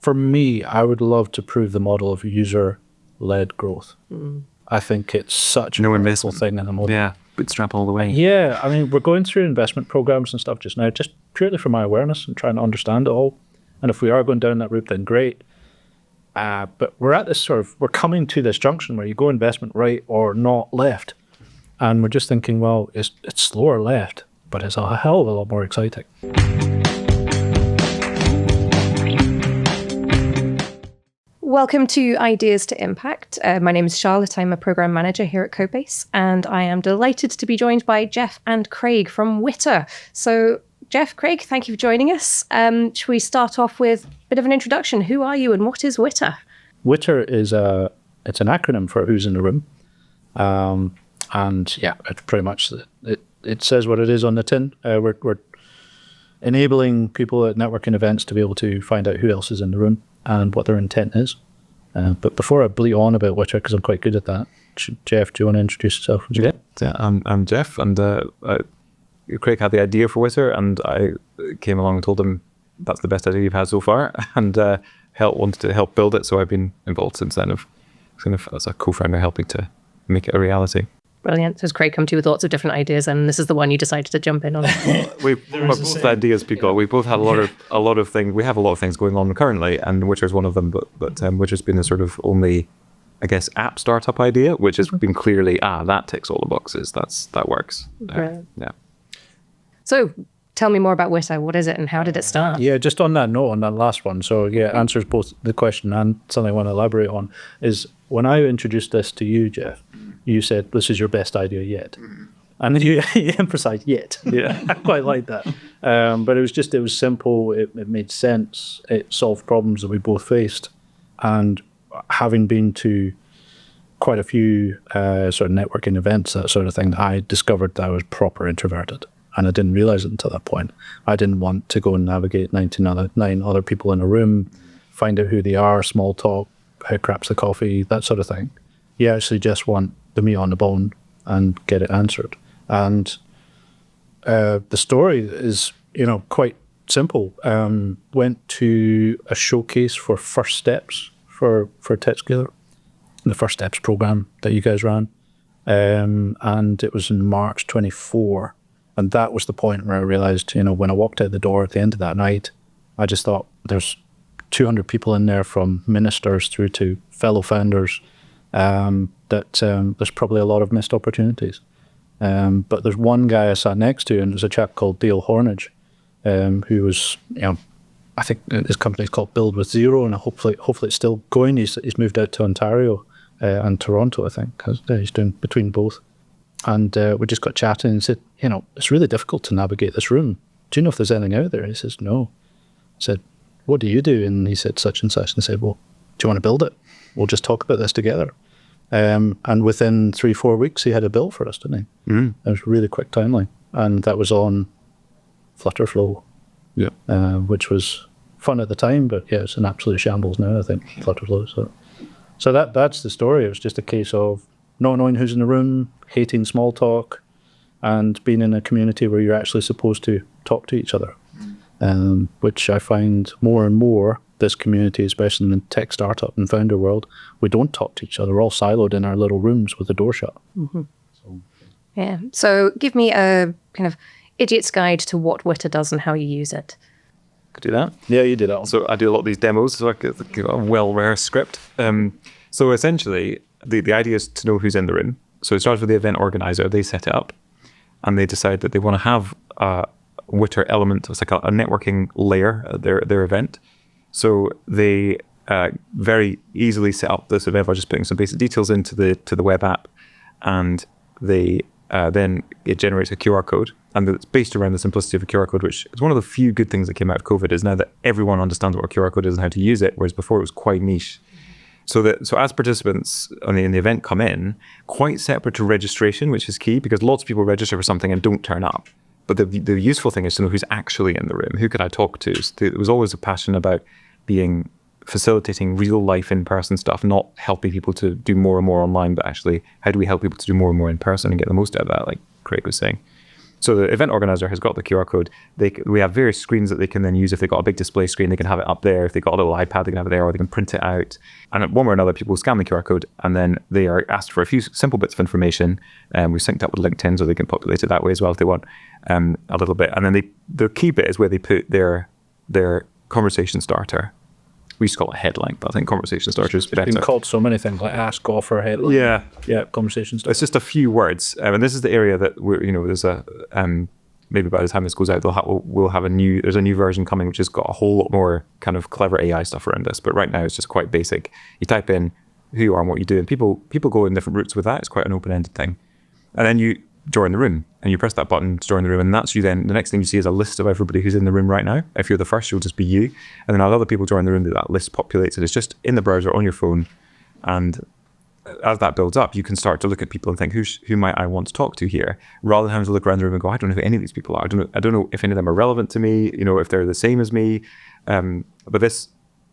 for me, I would love to prove the model of user-led growth. I think it's such a wonderful thing in the model. Yeah, bootstrap all the way. Yeah, I mean, we're going through investment programs and stuff just now, just purely for my awareness and trying to understand it all. And if we are going down that route, then great. But we're at this we're coming to this junction where you go investment right or not left. And we're just thinking, well, it's slower left, but it's a hell of a lot more exciting. Welcome to Ideas to Impact. My name is Charlotte. I'm a program manager here at Codebase, and I am delighted to be joined by Geoff and Craig from WITR. So, Geoff, Craig, thank you for joining us. Should we start off with a bit of an introduction? Who are you and what is WITR? WITR is it's an acronym for Who's in the Room. And yeah, it's pretty much, it says what it is on the tin. We're enabling people at networking events to be able to find out who else is in the room and what their intent is. But before I bleat on about WITR, because I'm quite good at that, Geoff, do you want to introduce yourself? Yeah, I'm Geoff, and Craig had the idea for WITR, and I came along and told him that's the best idea you've had so far, and wanted to help build it, so I've been involved since then as a co-founder helping to make it a reality. Brilliant. So has Craig come to you with lots of different ideas, and this is the one you decided to jump in on? We're both ideas people. We both had a lot of things. We have a lot of things going on currently, and WITR is one of them. But WITR's been the sort of only, I guess, app startup idea, which has been clearly that ticks all the boxes. That works. Yeah. So tell me more about WITR. What is it, and how did it start? Yeah, just on that note, on that last one. So yeah, it answers both the question and something I want to elaborate on. Is when I introduced this to you, Geoff, you said, this is your best idea yet. And you emphasized yet. Yeah, I quite like that. But it was simple. It made sense. It solved problems that we both faced. And having been to quite a few sort of networking events, that sort of thing, I discovered that I was proper introverted. And I didn't realize it until that point. I didn't want to go and navigate 99 other people in a room, find out who they are, small talk, how crap's the coffee, that sort of thing. You actually just want the meat on the bone and get it answered. And the story is, quite simple. Went to a showcase for First Steps for TechScaler, the First Steps program that you guys ran. And it was in March 24. And that was the point where I realized, when I walked out the door at the end of that night, I just thought there's 200 people in there, from ministers through to fellow founders, that there's probably a lot of missed opportunities. But there's one guy I sat next to, and there's a chap called Dale Hornage, who was, I think his company's called Build with Zero, and hopefully it's still going. He's moved out to Ontario and Toronto, I think. He's doing between both. And we just got chatting and said, it's really difficult to navigate this room. Do you know if there's anything out there? He says, no. I said, what do you do? And he said such and such. And I said, well, do you want to build it? We'll just talk about this together. And within 3-4 weeks, he had a build for us, didn't he? It was a really quick timeline. And that was on Flutterflow, which was fun at the time, but yeah, it's an absolute shambles now, I think, Flutterflow. So that's the story. It was just a case of not knowing who's in the room, hating small talk, and being in a community where you're actually supposed to talk to each other, which I find more and more, this community, especially in the tech startup and founder world, we don't talk to each other. We're all siloed in our little rooms with the door shut. So give me a kind of idiot's guide to what WITR does and how you use it. Could do that. Yeah, you do that one. So I do a lot of these demos, so I get a well-rehearsed script. So essentially, the idea is to know who's in the room. So it starts with the event organizer. They set it up, and they decide that they want to have a WITR element. It's like a networking layer at their event. So they very easily set up this event by just putting some basic details into the web app, and they then it generates a QR code, and it's based around the simplicity of a QR code, which is one of the few good things that came out of COVID. Is now that everyone understands what a QR code is and how to use it, whereas before it was quite niche. So as participants in the event come in, quite separate to registration, which is key, because lots of people register for something and don't turn up. But the useful thing is to know who's actually in the room. Who could I talk to? So there was always a passion about facilitating real life in-person stuff, not helping people to do more and more online, but actually how do we help people to do more and more in person and get the most out of that, like Craig was saying. So the event organizer has got the QR code. We have various screens that they can then use. If they've got a big display screen, they can have it up there. If they've got a little iPad, they can have it there, or they can print it out. And at one way or another, people scan the QR code, and then they are asked for a few simple bits of information. We synced up with LinkedIn, so they can populate it that way as well if they want a little bit. And then the key bit is where they put their conversation starter. We used to call it headline, but I think conversation starter is better. It's been called so many things, like ask, offer, headline. Yeah, conversation starter. It's just a few words, and this is the area that there's a maybe by the time this goes out, we'll have there's a new version coming which has got a whole lot more kind of clever AI stuff around this. But right now it's just quite basic. You type in who you are and what you do, and people go in different routes with that. It's quite an open-ended thing, and then you join the room, and you press that button to join the room, and that's you. Then the next thing you see is a list of everybody who's in the room right now. If you're the first, you'll just be you, and then as other people join the room, that list populates, and it's just in the browser on your phone. And as that builds up, you can start to look at people and think, who might I want to talk to here, rather than having to look around the room and go, I don't know who any of these people are. I don't know if any of them are relevant to me. If they're the same as me. But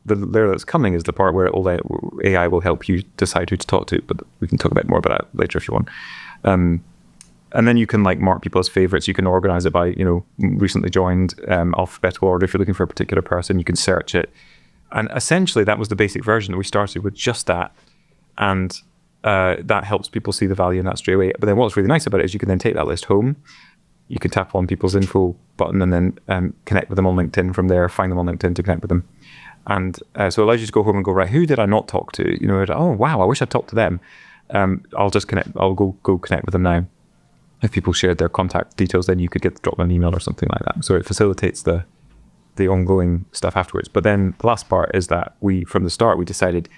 the layer that's coming is the part where all that AI will help you decide who to talk to. But we can talk about more about that later if you want. And then you can mark people as favorites. You can organize it by, recently joined, alphabetical order. If you're looking for a particular person, you can search it. And essentially that was the basic version that we started with, just that. And that helps people see the value in that straight away. But then what's really nice about it is you can then take that list home. You can tap on people's info button and then connect with them on LinkedIn from there, find them on LinkedIn to connect with them. And so it allows you to go home and go, right, who did I not talk to? Oh, wow, I wish I'd talked to them. I'll just connect. I'll go connect with them now. If people shared their contact details, then you could drop them an email or something like that. So it facilitates the ongoing stuff afterwards. But then the last part is that from the start, we decided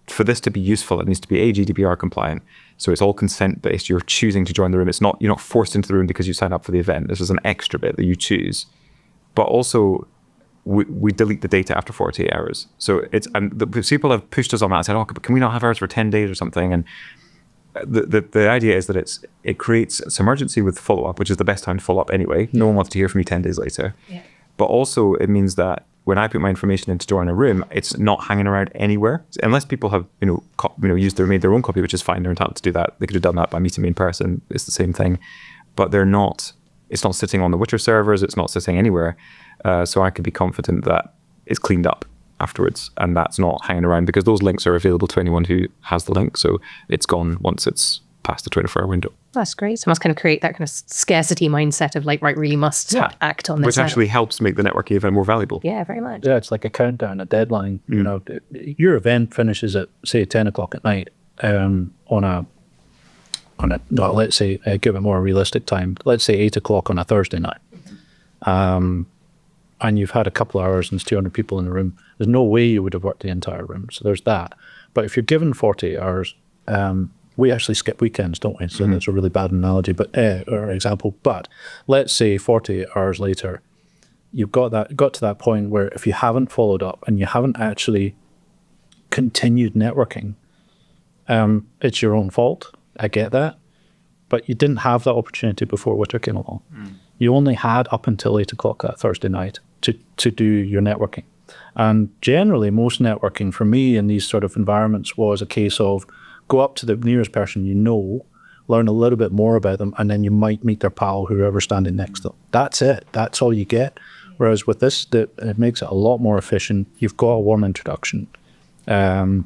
for this to be useful, it needs to be GDPR compliant. So it's all consent based. You're choosing to join the room. You're not forced into the room because you sign up for the event. This is an extra bit that you choose. But also, we delete the data after 48 hours. So the people have pushed us on that and said, oh, can we not have ours for 10 days or something? And the idea is that it creates some urgency with follow-up, which is the best time to follow up anyway. No one wants to hear from you 10 days later. Yeah. But also it means that when I put my information in to join a room, it's not hanging around anywhere. Unless people have, made their own copy, which is fine. They're entitled to do that. They could have done that by meeting me in person. It's the same thing. But it's not sitting on the WITR servers. It's not sitting anywhere. So I could be confident that it's cleaned up afterwards, and that's not hanging around because those links are available to anyone who has the link. So it's gone once it's past the 24-hour window. That's great. So it must kind of create that kind of scarcity mindset of really must act on this. Which actually helps make the networking event more valuable. Yeah, very much. Yeah, it's like a countdown, a deadline. Your event finishes at, say, 10 o'clock at night let's say, give it more realistic time. Let's say 8 o'clock on a Thursday night. And you've had a couple of hours and there's 200 people in the room. There's no way you would have worked the entire room. So there's that. But if you're given 48 hours, we actually skip weekends, don't we? So that's a really bad analogy, or example. But let's say 48 hours later, you've got to that point where if you haven't followed up and you haven't actually continued networking, it's your own fault. I get that. But you didn't have that opportunity before WITR came along. You only had up until 8 o'clock that Thursday night to do your networking. And generally, most networking for me in these sort of environments was a case of go up to the nearest person learn a little bit more about them, and then you might meet their pal, whoever's standing next to them. That's it. That's all you get. Whereas with this, it makes it a lot more efficient. You've got a warm introduction, and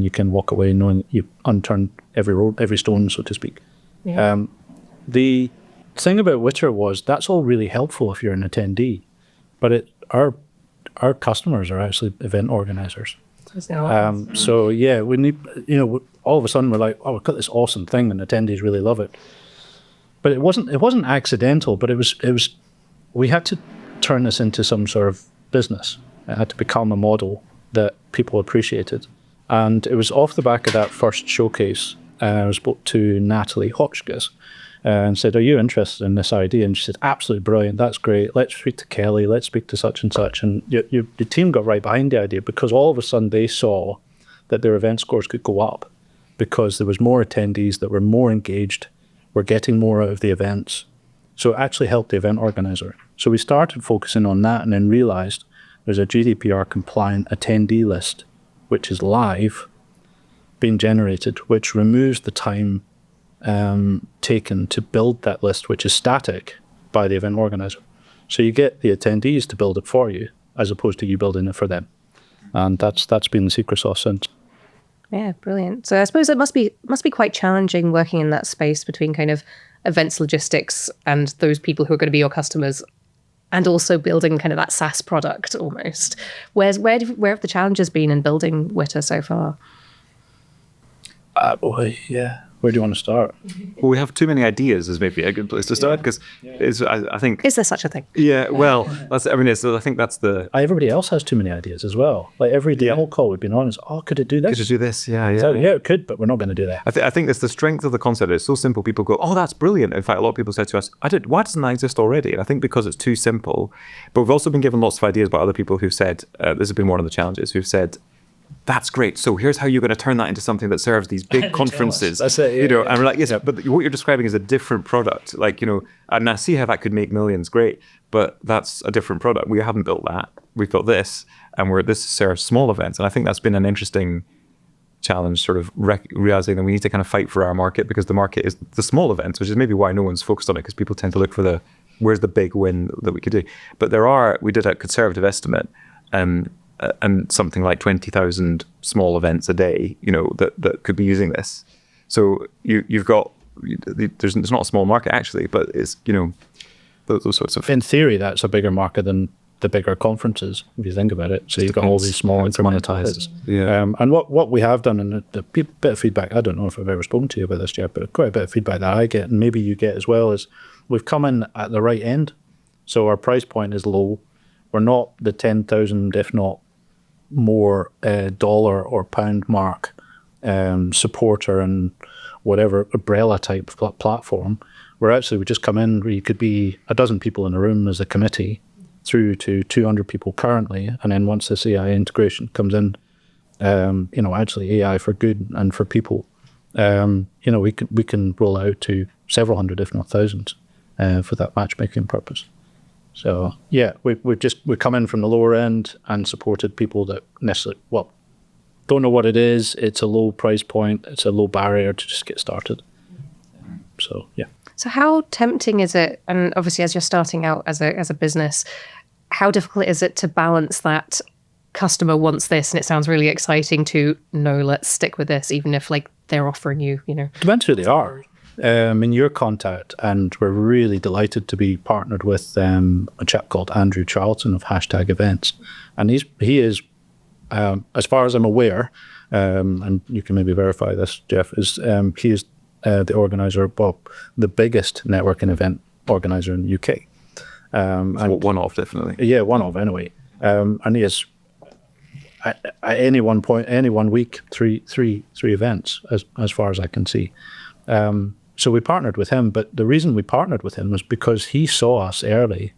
you can walk away knowing you've unturned every stone, so to speak. Yeah. The thing about WITR was that's all really helpful if you're an attendee, but our customers are actually event organizers. So yeah, we need, all of a sudden we're like, oh, we've got this awesome thing and attendees really love it. But it wasn't accidental, but it was we had to turn this into some sort of business. It had to become a model that people appreciated. And it was off the back of that first showcase, I spoke to Natalie Hotchkiss and said, are you interested in this idea? And she said, absolutely brilliant, that's great. Let's speak to Kelly, let's speak to such and such. And the team got right behind the idea because all of a sudden they saw that their event scores could go up because there was more attendees that were more engaged, were getting more out of the events. So it actually helped the event organizer. So we started focusing on that and then realized there's a GDPR compliant attendee list, which is live, being generated, which removes the time taken to build that list, which is static, by the event organizer. So you get the attendees to build it for you, as opposed to you building it for them. And that's been the secret sauce since. Yeah, brilliant. So I suppose it must be quite challenging working in that space between kind of events logistics and those people who are going to be your customers, and also building kind of that SaaS product almost. Where have the challenges been in building WITR so far? Boy, yeah. Where do you want to start? Well, we have too many ideas is maybe a good place to start, because I think... Is there such a thing? Yeah, well, I think that's the... Everybody else has too many ideas as well. Like every demo call we've been on is, could it do this? Could it do this? Yeah. So, yeah, it could, but we're not going to do that. I think it's the strength of the concept. It's so simple. People go, oh, that's brilliant. In fact, a lot of people said to us, why doesn't that exist already? And I think because it's too simple. But we've also been given lots of ideas by other people who've said, this has been one of the challenges, who've said, that's great. So here's how you're going to turn that into something that serves these big conferences. That's it. And we're like, yes, but what you're describing is a different product. Like, and I see how that could make millions. Great. But that's a different product. We haven't built that. We've built this, and this serves small events. And I think that's been an interesting challenge, sort of realizing that we need to kind of fight for our market, because the market is the small events, which is maybe why no one's focused on it, because people tend to look for where's the big win that we could do. But we did a conservative estimate, and something like 20,000 small events a day, that could be using this. So you've got, it's not a small market actually, but it's, those sorts of... In theory, that's a bigger market than the bigger conferences, if you think about it. So you've got all these small incremental. Yeah. And what we have done, and the bit of feedback, I don't know if I've ever spoken to you about this, Geoff, but quite a bit of feedback that I get, and maybe you get as well, is we've come in at the right end. So our price point is low. We're not the 10,000, if not more, dollar or pound mark supporter and whatever umbrella type platform. We just come in where you could be a dozen people in a room as a committee, through to 200 people currently, and then once this AI integration comes in, actually AI for good and for people, we can roll out to several hundred, if not thousands, for that matchmaking purpose. So yeah, we've come in from the lower end and supported people that necessarily don't know what it is. It's a low price point. It's a low barrier to just get started. So yeah. So how tempting is it? And obviously, as you're starting out as a business, how difficult is it to balance that customer wants this and it sounds really exciting to no, let's stick with this, even if they're offering you, Depends who they are. In your contact, and we're really delighted to be partnered with a chap called Andrew Charlton of #events, and he is, as far as I'm aware, and you can maybe verify this, Geoff, he is the organizer, the biggest networking event organizer in the UK. And one of, definitely. Yeah, one of anyway. And he is at any one point, any 1 week, three events, as far as I can see. So we partnered with him, but the reason we partnered with him was because he saw us early.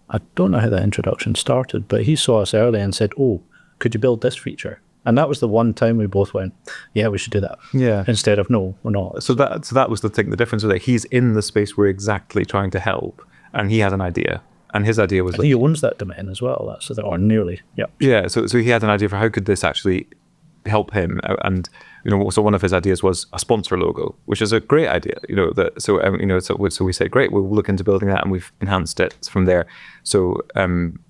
I don't know how that introduction started, but he saw us early and said, "Oh, could you build this feature?" And that was the one time we both went, "Yeah, we should do that." Yeah. Instead of, "No, we're not." So that was the thing. The difference was that he's in the space we're exactly trying to help, and he had an idea, and his idea was he owns that domain as well. Or nearly. Yeah. Yeah. So he had an idea for how could this actually help him, and so one of his ideas was a sponsor logo, which is a great idea. So we said, great, we'll look into building that, and we've enhanced it from there. So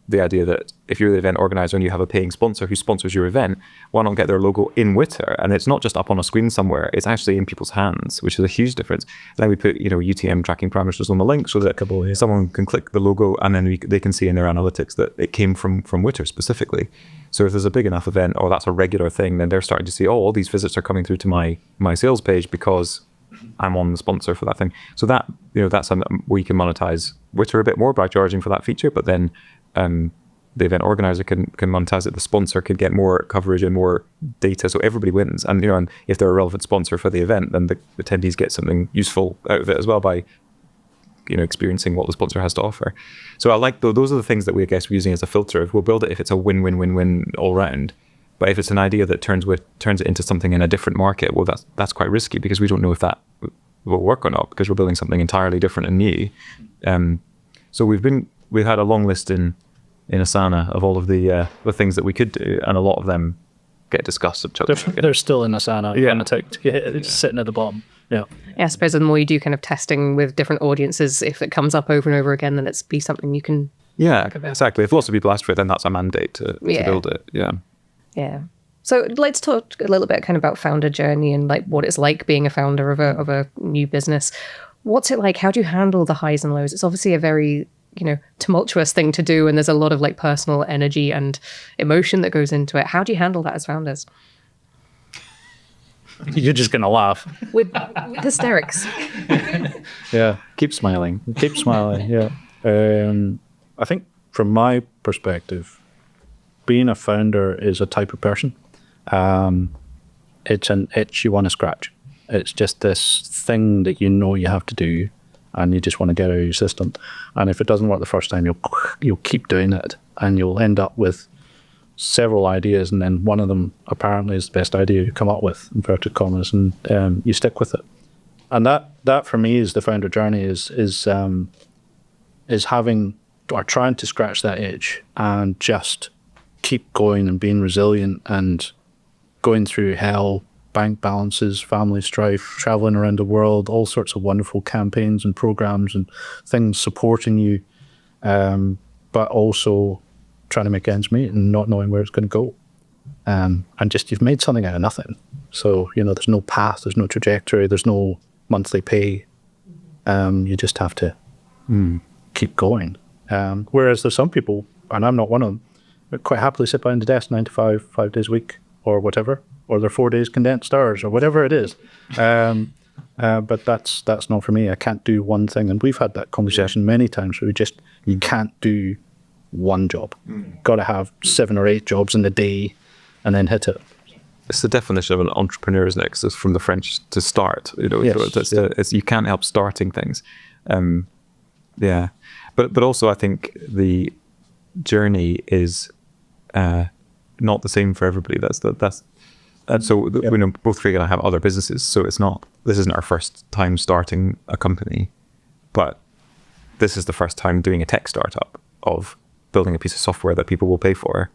the idea that if you're the event organizer and you have a paying sponsor who sponsors your event, why not get their logo in WITR? And it's not just up on a screen somewhere; it's actually in people's hands, which is a huge difference. Then we put UTM tracking parameters on the link so that someone can click the logo, and then they can see in their analytics that it came from WITR specifically. So if there's a big enough event, or that's a regular thing, then they're starting to see, all these visits are coming through to my sales page because I'm on the sponsor for that thing. So that that's something where you can monetize WITR a bit more by charging for that feature, but then the event organizer can monetize it. The sponsor can get more coverage and more data, so everybody wins. And and if they're a relevant sponsor for the event, then the attendees get something useful out of it as well by experiencing what the sponsor has to offer. So I like those are the things that we're using as a filter. We'll build it if it's a win-win-win-win all round. But if it's an idea that turns it into something in a different market, well, that's quite risky, because we don't know if that will work or not, because we're building something entirely different and new. So we've had a long list in Asana of all of the things that we could do, and a lot of them get discussed. They're still in Asana, unticked. Yeah, it's sitting at the bottom. Yeah. Yeah, I suppose the more you do kind of testing with different audiences, if it comes up over and over again, then it's be something you can. Yeah, exactly. If lots of people ask for it, then that's a mandate to build it. Yeah. Yeah. So let's talk a little bit kind of about founder journey and like what it's like being a founder of a new business. What's it like? How do you handle the highs and lows? It's obviously a very, tumultuous thing to do, and there's a lot of like personal energy and emotion that goes into it. How do you handle that as founders? You're just going to laugh. With hysterics. Yeah. Keep smiling. Keep smiling, yeah. I think from my perspective, being a founder is a type of person. It's an itch you want to scratch. It's just this thing that you have to do, and you just want to get out of your system. And if it doesn't work the first time, you'll keep doing it, and you'll end up with several ideas, and then one of them apparently is the best idea you come up with, inverted commas, and you stick with it. And that for me is the founder journey, is having or trying to scratch that itch and just keep going and being resilient and going through hell, bank balances, family strife, traveling around the world, all sorts of wonderful campaigns and programs and things supporting you, but also trying to make ends meet and not knowing where it's going to go. And just you've made something out of nothing. So, there's no path, there's no trajectory, there's no monthly pay. You just have to keep going. Whereas there's some people, and I'm not one of them, that quite happily sit behind the desk 9 to 5 days a week or whatever, or they're 4 days condensed hours or whatever it is. But that's not for me. I can't do one thing. And we've had that conversation many times where you can't do one job. Got to have 7 or 8 jobs in a day and then hit it. It's the definition of an entrepreneur, isn't it? 'Cause it's from the French to start. Yes. So you can't help starting things. Yeah, but also I think the journey is not the same for everybody. And so both Craig and I have other businesses, so this isn't our first time starting a company, but this is the first time doing a tech startup of building a piece of software that people will pay for.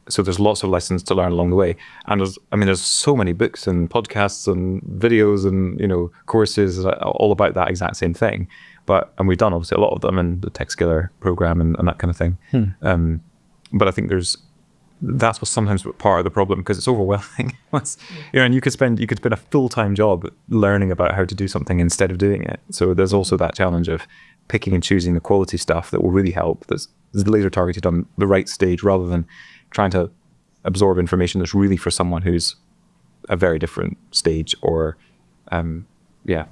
So there's lots of lessons to learn along the way. And there's so many books and podcasts and videos and, courses all about that exact same thing. And we've done obviously a lot of them in the Tech Skiller program and that kind of thing. But I think that's what's sometimes part of the problem, because it's overwhelming. And you could spend a full-time job learning about how to do something instead of doing it. So there's also that challenge of picking and choosing the quality stuff that will really help, that's laser targeted on the right stage, rather than trying to absorb information that's really for someone who's a very different stage or yeah.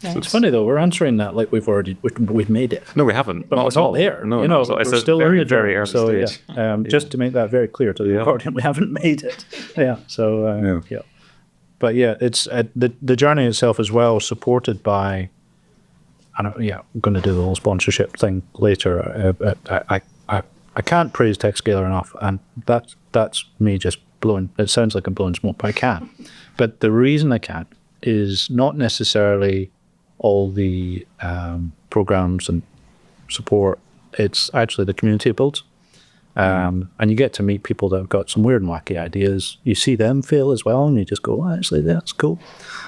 Nice. So it's funny though, we're answering that like we've made it. No, we haven't. But it's not there. No, we're still in the very journey. early So stage. yeah, just to make that very clear to the audience, we haven't made it. Yeah. So yeah, but yeah, it's the journey itself as well, supported by. I'm going to do the whole sponsorship thing later. I can't praise TechScaler enough, and that's me just blowing. It sounds like I'm blowing smoke, but I can't. But the reason I can't is not necessarily all the programs and support. It's actually the community it builds. And you get to meet people that have got some weird and wacky ideas. You see them fail as well, and you just go, actually, that's cool.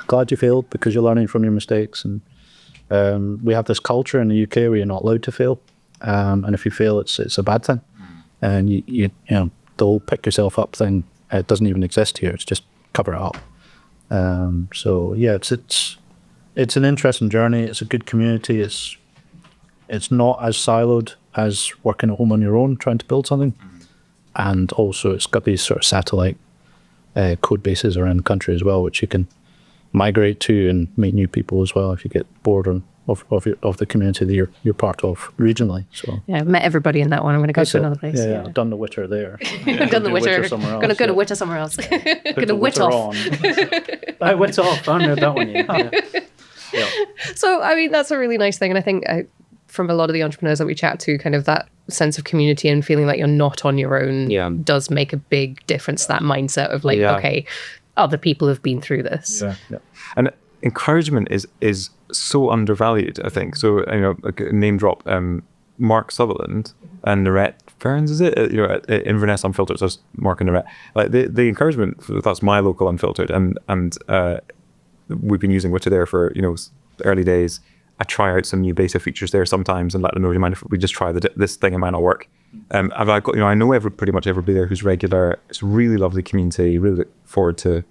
Glad you failed, because you're learning from your mistakes. And we have this culture in the UK where you're not allowed to fail. And if you fail, it's a bad thing. And you know the whole pick yourself up thing, it doesn't even exist here. It's just cover it up. So yeah, it's an interesting journey. It's a good community. It's not as siloed as working at home on your own trying to build something. And also it's got these sort of satellite code bases around the country as well, which you can migrate to and meet new people as well if you get bored of the community that you're part of regionally. So yeah, I've met everybody in that one. I'm going to go to another place. Yeah, I've done the WITR there. I've done the WITR. somewhere else. Going to go to WITR somewhere else. Going to WIT off. I WIT off. I heard that one. Yeah. So, I mean, that's a really nice thing. And I think from a lot of the entrepreneurs that we chat to, kind of that sense of community and feeling like you're not on your own does make a big difference. That mindset of like, okay, other people have been through this. Yeah. And encouragement is so undervalued, I think. So, name drop Mark Sutherland and Narette Ferns, is it? At Inverness Unfiltered, so it's Mark and Narette. Like the encouragement, that's my local Unfiltered, and we've been using WITR there for, early days. I try out some new beta features there sometimes and let them know, do you mind if we just try this thing? It might not work. I've got, I know pretty much everybody there who's regular. It's a really lovely community. Really look forward to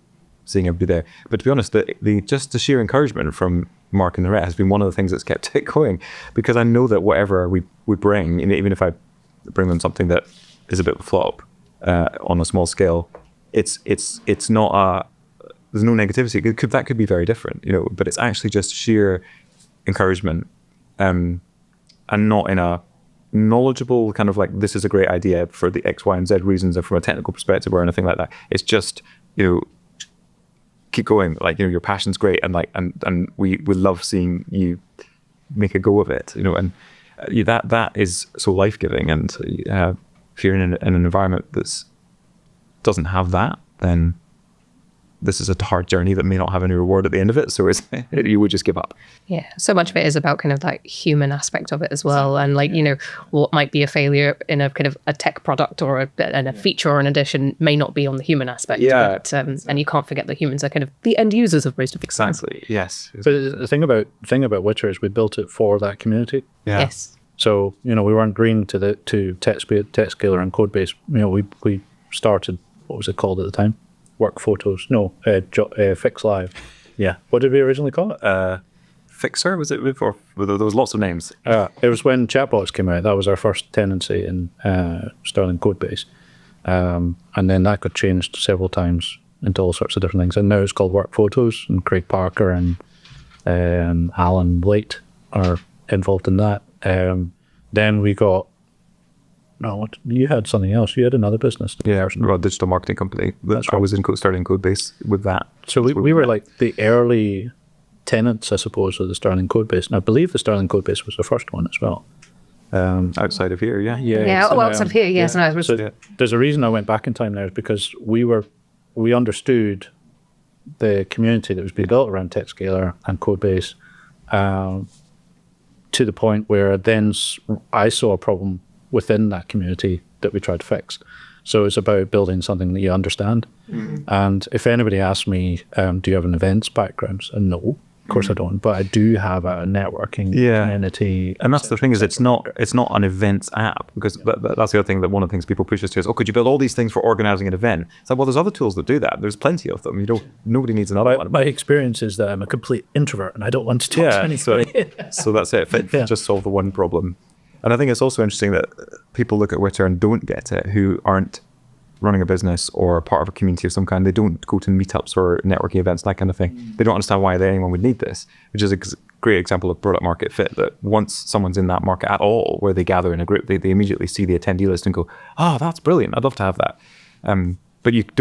seeing everybody there. But to be honest, the sheer encouragement from Mark and the rest has been one of the things that's kept it going, because I know that whatever we bring, even if I bring them something that is a bit of a flop on a small scale, it's not there's no negativity. That could be very different, but it's actually just sheer encouragement, and not in a knowledgeable kind of like, this is a great idea for the X, Y, and Z reasons, or from a technical perspective or anything like that. It's just, keep going. Like, your passion's great, and we love seeing you make a go of it, and that is so life-giving. And if you're in an environment that doesn't have that, then this is a hard journey that may not have any reward at the end of it. So you would just give up. Yeah. So much of it is about kind of like human aspect of it as well. And like, what might be a failure in a kind of a tech product or a feature or an addition may not be on the human aspect. Yeah. But, and you can't forget that humans are kind of the end users of most of it. Exactly. Yes. But the thing about WITR is we built it for that community. Yeah. Yes. So, we weren't green to TechScaler and Codebase. We started, what was it called at the time? Work Photos. No, Fix Live. Yeah. What did we originally call it? Fixer, was it? Or there was lots of names. It was when chatbots came out. That was our first tenancy in Sterling Codebase. And then that got changed several times into all sorts of different things. And now it's called Work Photos, and Craig Parker and Alan Blate are involved in that. Then we got, you had something else. You had another business. Yeah, a digital marketing company. That's I right. was in Sterling Codebase with that. So we were like the early tenants, I suppose, of the Sterling Codebase. And I believe the Sterling Codebase was the first one as well. Outside of here, yeah. Yeah. Well, outside of here, yes. Yeah. No, So there's a reason I went back in time there, is because we understood the community that was being built around TechScaler and Codebase, to the point where then I saw a problem within that community that we tried to fix. So it's about building something that you understand. Mm-hmm. And if anybody asks me, do you have an events background? No, of course I don't. But I do have a networking community. And that's the thing, is it's not an events app, because that's the other thing that one of the things people push us to is, could you build all these things for organizing an event? It's like, well, there's other tools that do that. There's plenty of them. Nobody needs another one. My experience is that I'm a complete introvert and I don't want to talk to anybody. So that's it. Just solve the one problem. And I think it's also interesting that people look at WITR and don't get it, who aren't running a business or part of a community of some kind. They don't go to meetups or networking events, that kind of thing. They don't understand why anyone would need this, which is a great example of product market fit, that once someone's in that market at all, where they gather in a group, they immediately see the attendee list and go, that's brilliant. I'd love to have that. But it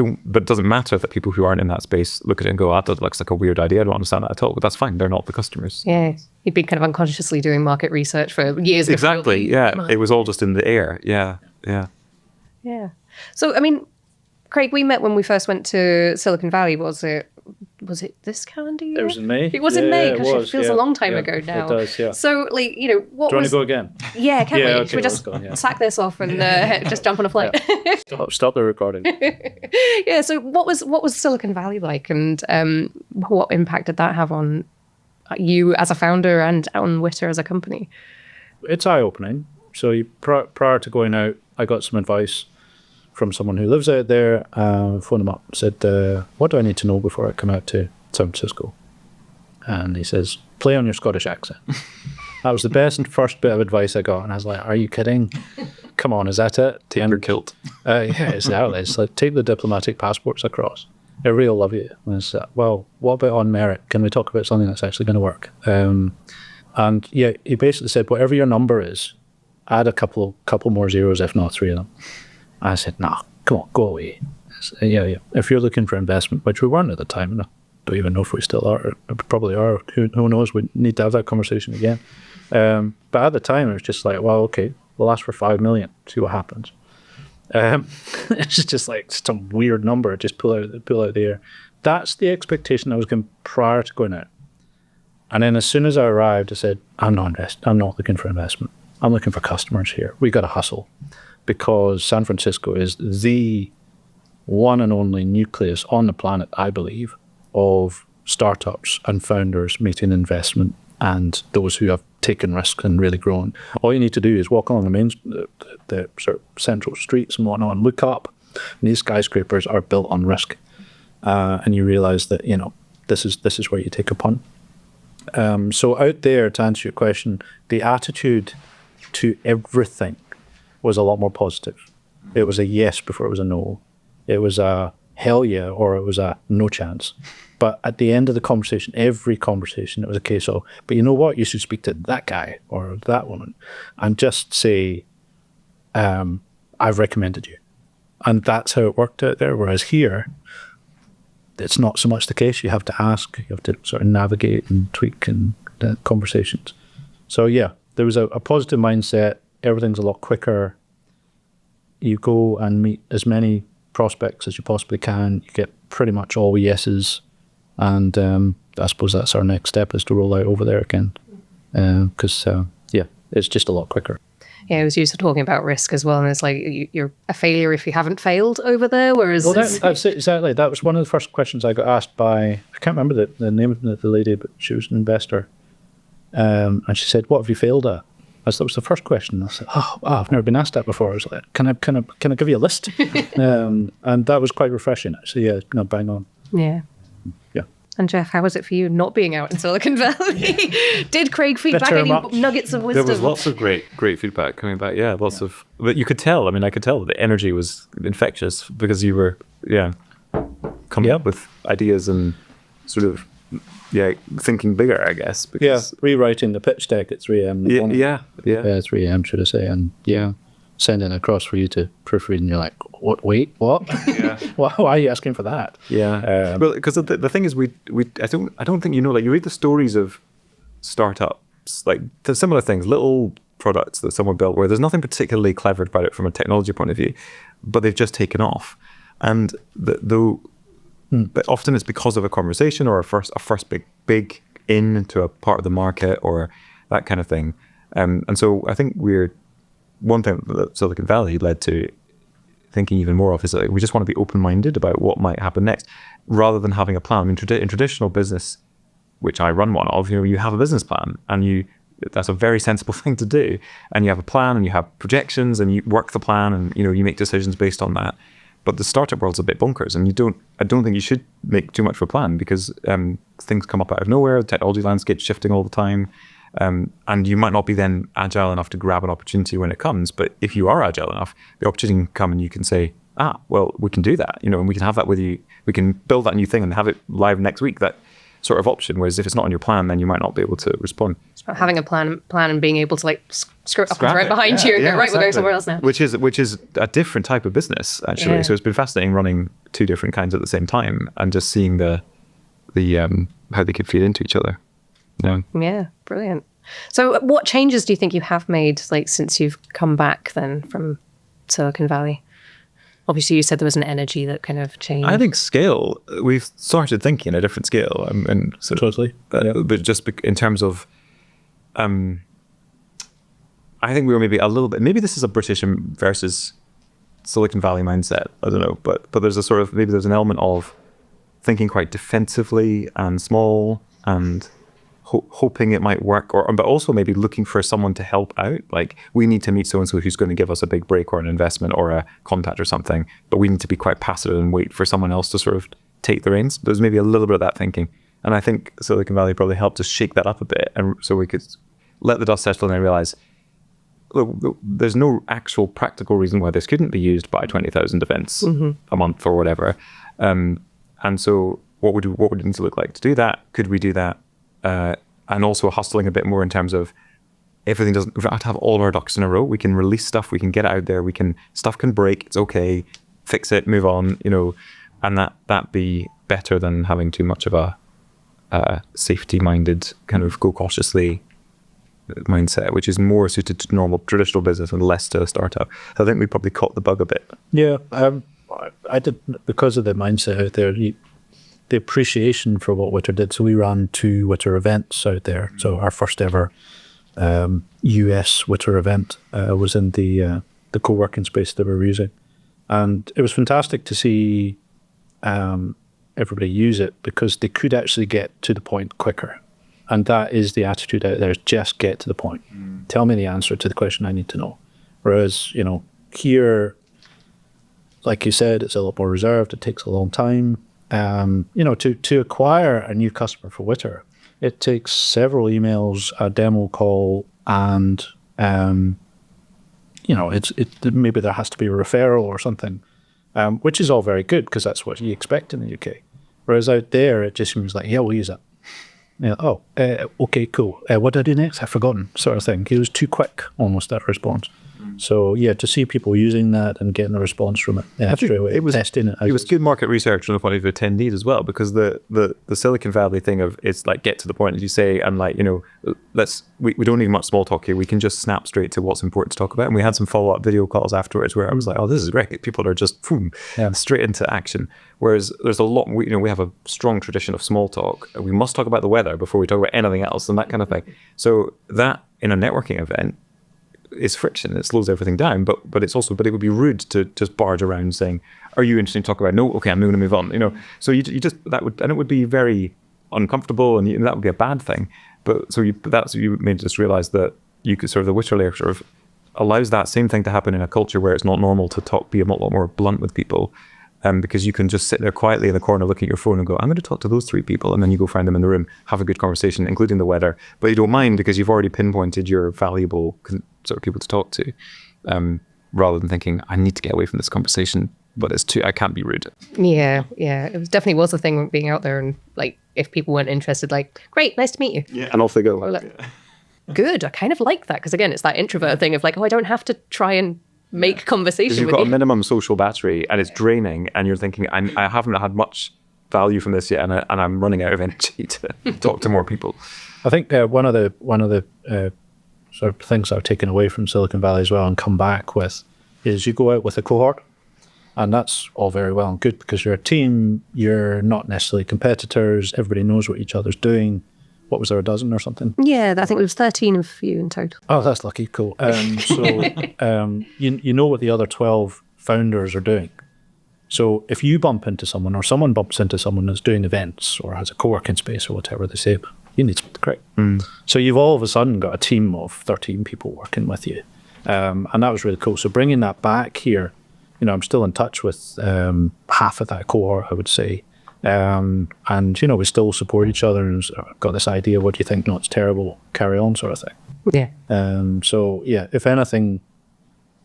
doesn't matter that people who aren't in that space look at it and go, that looks like a weird idea. I don't understand that at all. But that's fine. They're not the customers. Yeah. You've been kind of unconsciously doing market research for years. Exactly. Yeah. It was all just in the air. Yeah. Yeah. Yeah. So, I mean, Craig, we met when we first went to Silicon Valley. Was it this calendar year? It was in May. It was in May, because it feels a long time yeah, ago now. It does, yeah. So, what do you want to go again? Yeah, can we? Okay, Should we just go, sack this off and just jump on a flight? Stop the recording. Yeah, so what was Silicon Valley like, and what impact did that have on you as a founder and on WITR as a company? It's eye-opening. So prior to going out, I got some advice from someone who lives out there. Phoned him up, said, what do I need to know before I come out to San Francisco? And he says, play on your Scottish accent. That was the best and first bit of advice I got. And I was like, are you kidding? Come on, is that it? Take your kilt. Yeah, exactly. It's like, take the diplomatic passports across. Everybody will love you. And it's well, what about on merit? Can we talk about something that's actually going to work? And yeah, he basically said, whatever your number is, add a couple more zeros, if not three of them. I said, nah, come on, go away. Said, yeah. If you're looking for investment, which we weren't at the time, and I don't even know if we still are, we probably are, who knows, we need to have that conversation again. But at the time, it was just like, well, okay, we'll ask for 5 million, see what happens. It's just like some weird number, just pull out the air. That's the expectation I was given prior to going out. And then as soon as I arrived, I said, I'm not looking for investment. I'm looking for customers here. We got to hustle, because San Francisco is the one and only nucleus on the planet, I believe, of startups and founders making investment and those who have taken risks and really grown. All you need to do is walk along the sort of central streets and whatnot and look up. And these skyscrapers are built on risk. And you realize that, this is where you take a punt. So out there, to answer your question, the attitude to everything was a lot more positive. It was a yes before it was a no. It was a hell yeah, or it was a no chance. But at the end of the conversation, every conversation, it was a case of, but you know what? You should speak to that guy or that woman and just say, I've recommended you. And that's how it worked out there. Whereas here, it's not so much the case. You have to ask, you have to sort of navigate and tweak and conversations. So yeah, there was a positive mindset. Everything's a lot quicker. You go and meet as many prospects as you possibly can. You get pretty much all yeses. And I suppose that's our next step, is to roll out over there again. Because, it's just a lot quicker. Yeah, it was used to talking about risk as well, and it's like you're a failure if you haven't failed over there. Whereas, that's it, exactly. That was one of the first questions I got asked by, I can't remember the name of the lady, but she was an investor, and she said, "What have you failed at?" That was the first question. I said, "Oh, I've never been asked that before." I was like, "Can I give you a list?" And that was quite refreshing, actually. Yeah, bang on. Yeah. Yeah. And Geoff, how was it for you not being out in Silicon Valley? Did Craig feedback any nuggets of wisdom? There was lots of great feedback coming back. Yeah, of. But you could tell. I mean, I could tell the energy was infectious because you were, coming up with ideas and sort of, thinking bigger, I guess. Because, rewriting the pitch deck at 3 a.m. Yeah, 3 a.m. should I say? And sending it across for you to proofread, and you're like, what? Wait, what? Yeah. Why are you asking for that? Yeah. Well, because the thing is, I don't think like you read the stories of startups, like the similar things, little products that someone built where there's nothing particularly clever about it from a technology point of view, but they've just taken off, and but often it's because of a conversation or a first big into a part of the market or that kind of thing, and so I think one thing that Silicon Valley led to thinking even more of is that we just want to be open-minded about what might happen next, rather than having a plan. I mean, in traditional business, which I run one of, you have a business plan, and that's a very sensible thing to do. And you have a plan, and you have projections, and you work the plan, and you make decisions based on that. But the startup world's a bit bonkers, and I don't think you should make too much of a plan, because things come up out of nowhere. The technology landscape's shifting all the time. And you might not be then agile enough to grab an opportunity when it comes, but if you are agile enough, the opportunity can come and you can say, well, we can do that, and we can have that with you. We can build that new thing and have it live next week, that sort of option. Whereas if it's not on your plan, then you might not be able to respond. Having a plan and being able to screw it up and right behind you and go, right, exactly. We're going somewhere else now. Which is a different type of business, actually. Yeah. So it's been fascinating running two different kinds at the same time and just seeing the how they could feed into each other. Yeah, brilliant. So what changes do you think you have made since you've come back then from Silicon Valley? Obviously, you said there was an energy that kind of changed. I think scale, we've started thinking a different scale. And so totally. But just in terms of, I think we were maybe a little bit, maybe this is a British versus Silicon Valley mindset. I don't know. But there's a sort of, maybe there's an element of thinking quite defensively and small and hoping it might work, but also maybe looking for someone to help out. Like, we need to meet so-and-so who's going to give us a big break or an investment or a contact or something, but we need to be quite passive and wait for someone else to sort of take the reins. There's maybe a little bit of that thinking. And I think Silicon Valley probably helped us shake that up a bit, and so we could let the dust settle and realize, look, there's no actual practical reason why this couldn't be used by 20,000 events a month or whatever. And so what would it need to look like to do that? Could we do that? And also hustling a bit more in terms of we don't have to have all of our ducks in a row. We can release stuff, we can get it out there, stuff can break, it's okay, fix it, move on, and that be better than having too much of a safety-minded kind of go cautiously mindset, which is more suited to normal traditional business and less to a startup. So I think we probably caught the bug a bit. Yeah, I did, because of the mindset out there, the appreciation for what WITR did. So we ran 2 WITR events out there. So our first ever US WITR event was in the co-working space that we were using. And it was fantastic to see everybody use it because they could actually get to the point quicker. And that is the attitude out there, is just get to the point. Tell me the answer to the question I need to know. Whereas, here, like you said, it's a lot more reserved. It takes a long time. To acquire a new customer for WITR, it takes several emails, a demo call, and maybe there has to be a referral or something, which is all very good because that's what you expect in the UK. Whereas out there, it just seems like, yeah, we'll use it. Okay, cool. What do I do next? I've forgotten, sort of thing. It was too quick, almost, that response. So yeah, to see people using that and getting a response from it straight away, it was testing it. It was good market research from the point of view of attendees as well, because the Silicon Valley thing of it's like get to the point, as you say, and like we don't need much small talk here. We can just snap straight to what's important to talk about. And we had some follow up video calls afterwards where I was like, oh, this is great. People are just straight into action. Whereas there's a lot, we have a strong tradition of small talk. We must talk about the weather before we talk about anything else and that kind of thing. So that in a networking event is friction. It slows everything down, but it would be rude to just barge around saying, "Are you interested in talking about?" No, okay, I'm going to move on. So you just it would be very uncomfortable, and that would be a bad thing. But you made just realize that you could the WITR layer sort of allows that same thing to happen in a culture where it's not normal to be a lot more blunt with people. Because you can just sit there quietly in the corner looking at your phone and go, I'm going to talk to those 3 people. And then you go find them in the room, have a good conversation, including the weather. But you don't mind because you've already pinpointed your valuable sort of people to talk to, rather than thinking, I need to get away from this conversation, but I can't be rude. Yeah. It definitely was a thing being out there. And like, if people weren't interested, like, great, nice to meet you. Yeah. And off they go. Good. I kind of like that. Because again, it's that introvert thing of like, I don't have to try and make conversation with you. You've got a minimum social battery and it's draining, and you're thinking, I haven't had much value from this yet, and I'm running out of energy to talk to more people. I think one of the sort of things I've taken away from Silicon Valley as well and come back with is you go out with a cohort, and that's all very well and good because you're a team, you're not necessarily competitors, everybody knows what each other's doing. What was there, a dozen or something? Yeah, I think it was 13 of you in total. Oh, that's lucky. Cool. You know what the other 12 founders are doing. So if you bump into someone or someone bumps into someone that's doing events or has a co-working space or whatever, they say, you need to speak to Craig. So you've all of a sudden got a team of 13 people working with you. And that was really cool. So bringing that back here, I'm still in touch with half of that cohort, I would say. And we still support each other and got this idea, what do you think? No, it's terrible, carry on sort of thing. Yeah. So yeah, if anything,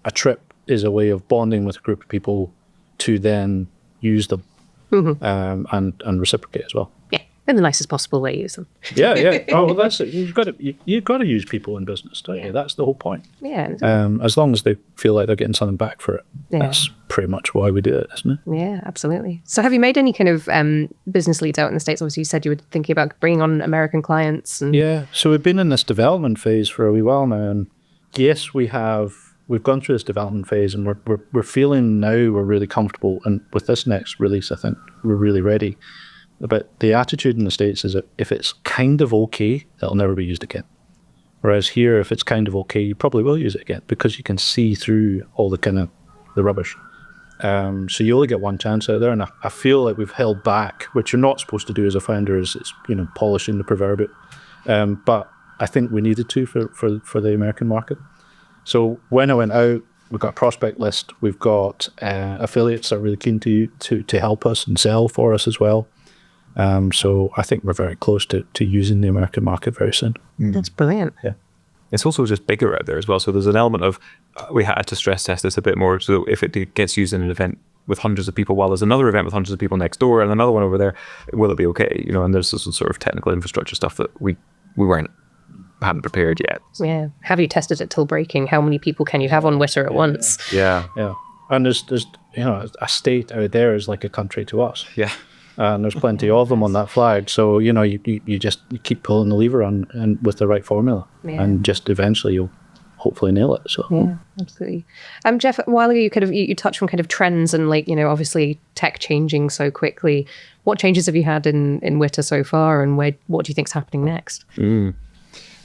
a trip is a way of bonding with a group of people to then use them and reciprocate as well. Yeah, in the nicest possible way, use them. Yeah. Oh, well, that's it. You've got to use people in business, don't you? That's the whole point. Yeah. As long as they feel like they're getting something back for it. Yeah. That's pretty much why we do it, isn't it? Yeah, absolutely. So have you made any kind of business leads out in the States? Obviously, you said you were thinking about bringing on American clients. Yeah, so we've been in this development phase for a wee while now. And yes, we've gone through this development phase, and we're feeling now we're really comfortable. And with this next release, I think we're really ready. But the attitude in the States is that if it's kind of okay, it'll never be used again. Whereas here, if it's kind of okay, you probably will use it again because you can see through all the kind of the rubbish. So you only get one chance out there, and I feel like we've held back, which you're not supposed to do as a founder, is polishing the proverbial. But I think we needed to for the American market. So when I went out, we've got a prospect list. We've got affiliates that are really keen to help us and sell for us as well. So I think we're very close to using the American market very soon. That's brilliant. Yeah. It's also just bigger out there as well. So there's an element of, we had to stress test this a bit more. So if it gets used in an event with hundreds of people, while there's another event with hundreds of people next door and another one over there, will it be okay? And there's this sort of technical infrastructure stuff that we hadn't prepared yet. Yeah. Have you tested it till breaking? How many people can you have on WITR at once? Yeah. And there's a state out there is like a country to us. Yeah. And there's plenty of them on that flag. So, you keep pulling the lever on and with the right formula. Yeah. And just eventually you'll hopefully nail it. So yeah, absolutely. Geoff, a while ago you touched on kind of trends and obviously tech changing so quickly. What changes have you had in WITR so far, and what do you think's happening next?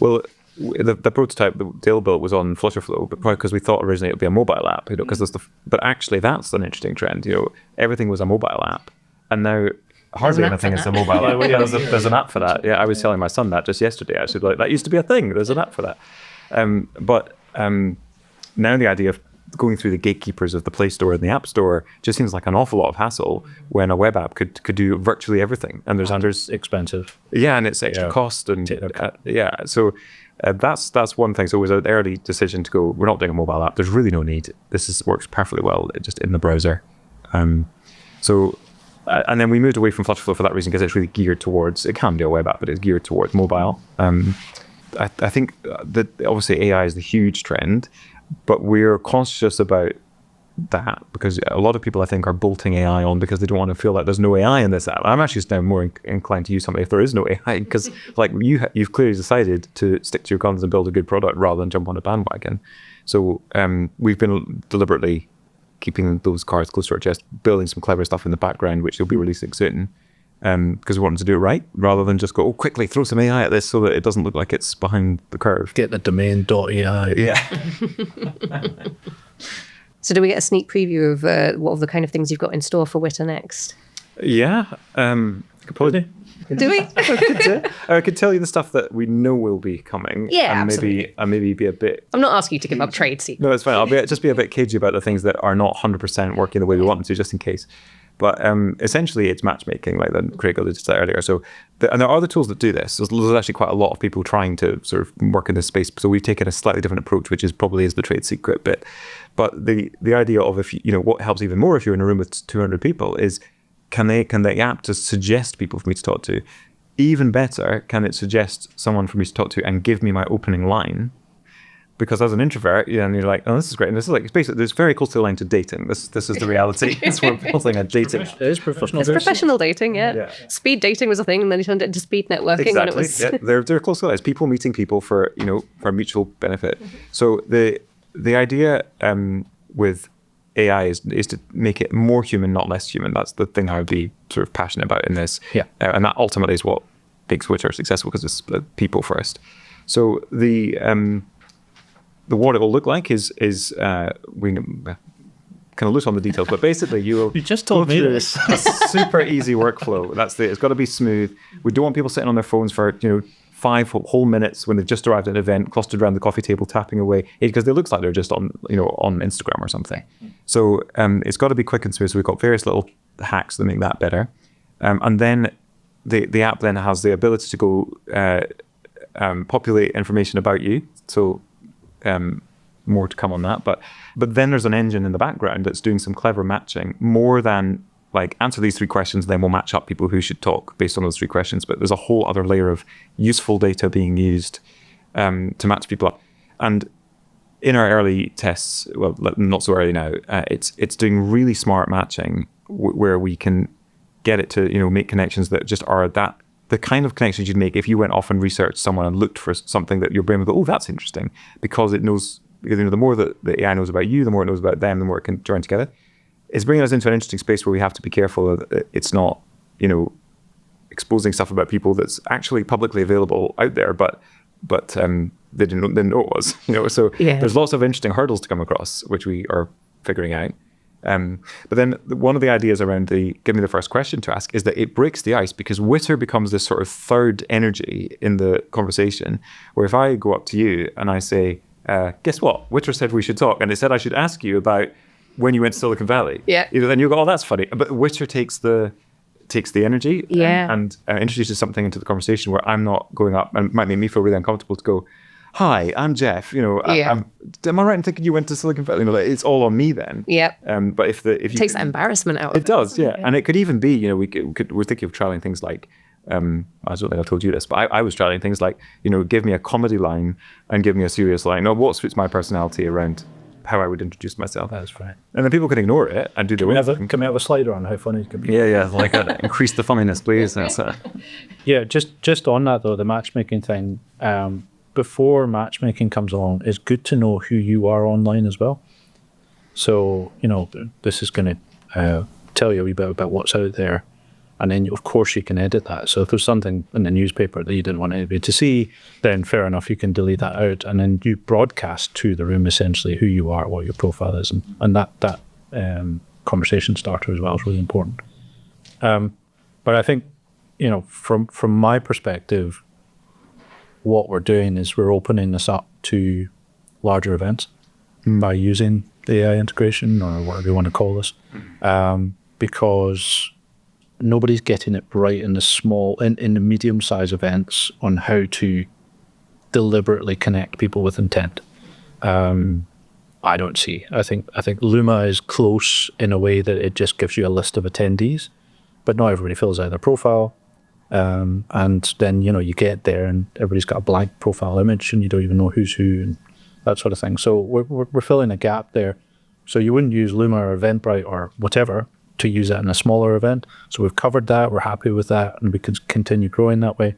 Well, the prototype that Dale built was on Flutterflow, but probably because we thought originally it would be a mobile app, because but actually that's an interesting trend. Everything was a mobile app. And now hardly There's an app anything for is a that. mobile app. Yeah, there's an app for that. Yeah, I was telling my son that just yesterday. Actually, like that used to be a thing. There's an app for that. But now the idea of going through the gatekeepers of the Play Store and the App Store just seems like an awful lot of hassle when a web app could do virtually everything. And there's expensive. yeah, and it's extra cost and yeah. So that's one thing. So it was an early decision to go, we're not doing a mobile app. There's really no need. Works perfectly well just in the browser. And then we moved away from Flutterflow for that reason, because it's really geared towards, it can be a web app, but it's geared towards mobile. I think that obviously AI is the huge trend, but we're conscious about that because a lot of people, I think, are bolting AI on because they don't want to feel like there's no AI in this app. I'm actually now more inclined to use something if there is no AI, because like you've clearly decided to stick to your guns and build a good product rather than jump on a bandwagon. So we've been deliberately keeping those cards close to our chest, building some clever stuff in the background, which they'll be releasing soon, because we want them to do it right, rather than just go, oh, quickly throw some AI at this so that it doesn't look like it's behind the curve. Get the domain.ai. Yeah. So do we get a sneak preview of what are the kind of things you've got in store for WITR next? Yeah. Could probably Do we? I could tell you the stuff that we know will be coming. Yeah, and absolutely. maybe be a bit. I'm not asking you to give up trade secrets. No, it's fine. I'll just be a bit cagey about the things that are not 100% working the way we want them to, just in case. But essentially, it's matchmaking, like Craig alluded to that earlier. So, and there are other tools that do this. There's actually quite a lot of people trying to sort of work in this space. So we've taken a slightly different approach, which is probably the trade secret bit. But the idea of what helps even more if you're in a room with 200 people is can the app just suggest people for me to talk to? Even better, can it suggest someone for me to talk to and give me my opening line? Because as an introvert, and you're like, oh, this is great. And this is like, it's basically, it's very closely aligned to dating. This is the reality. We're building a dating. It is professional. It's professional dating, yeah. Speed dating was a thing, and then you turned it into speed networking. Exactly. And it was Yeah, they're closely aligned. It's people meeting people for mutual benefit. So the idea with AI is to make it more human, not less human. That's the thing I would be sort of passionate about in this. Yeah. And that ultimately is what makes WITR successful, because it's people first. So what it will look like is we kind of loose on the details, but basically you just told me this. A super easy workflow. It's got to be smooth. We don't want people sitting on their phones for 5 whole minutes when they've just arrived at an event, clustered around the coffee table, tapping away, because it looks like they're just on Instagram or something. So it's got to be quick and smooth. So we've got various little hacks that make that better, and then the app then has the ability to go populate information about you. So more to come on that, but then there's an engine in the background that's doing some clever matching, more than like answer these 3 questions, then we'll match up people who should talk based on those 3 questions. But there's a whole other layer of useful data being used to match people up. And in our early tests, well, not so early now, it's doing really smart matching where we can get it to make connections that just are the kind of connections you'd make if you went off and researched someone and looked for something that your brain would go, oh, that's interesting, because it knows. The more that the AI knows about you, the more it knows about them, the more it can join together. It's bringing us into an interesting space where we have to be careful that it's not, exposing stuff about people that's actually publicly available out there, but they didn't know it was. So there's lots of interesting hurdles to come across, which we are figuring out. But then one of the ideas around give me the first question to ask is that it breaks the ice, because WITR becomes this sort of third energy in the conversation, where if I go up to you and I say, guess what? WITR said we should talk, and it said I should ask you about when you went to Silicon Valley. Yeah. Then you go, oh, that's funny. But WITR takes the energy and introduces something into the conversation where I'm not going up, and it might make me feel really uncomfortable to go, hi, I'm Geoff. Am I right in thinking you went to Silicon Valley? It's all on me then. Yeah. But if you takes that embarrassment out of it. It does, yeah. And it could even be, we're thinking of trialing things like, I don't think I told you this, but I was trialing things like, give me a comedy line and give me a serious line. No, what suits my personality around how I would introduce myself. That's right. And then people can ignore it and do their own thing. Can we have a slider on how funny it can be? Yeah, like increase the funniness, please. That's it. Yeah, just on that though, the matchmaking thing, before matchmaking comes along, it's good to know who you are online as well. So, this is going to tell you a wee bit about what's out there. And then, of course, you can edit that. So if there's something in the newspaper that you didn't want anybody to see, then fair enough, you can delete that out. And then you broadcast to the room, essentially, who you are, what your profile is. And that conversation starter as well is really important. But I think, from my perspective, what we're doing is we're opening this up to larger events by using the AI integration, or whatever you want to call this, because nobody's getting it right in the medium-sized events on how to deliberately connect people with intent. I don't see. I think Luma is close in a way that it just gives you a list of attendees, but not everybody fills out their profile. And then, you get there and everybody's got a blank profile image and you don't even know who's who and that sort of thing. So we're filling a gap there. So you wouldn't use Luma or Eventbrite or whatever to use that in a smaller event. So we've covered that. We're happy with that, and we can continue growing that way.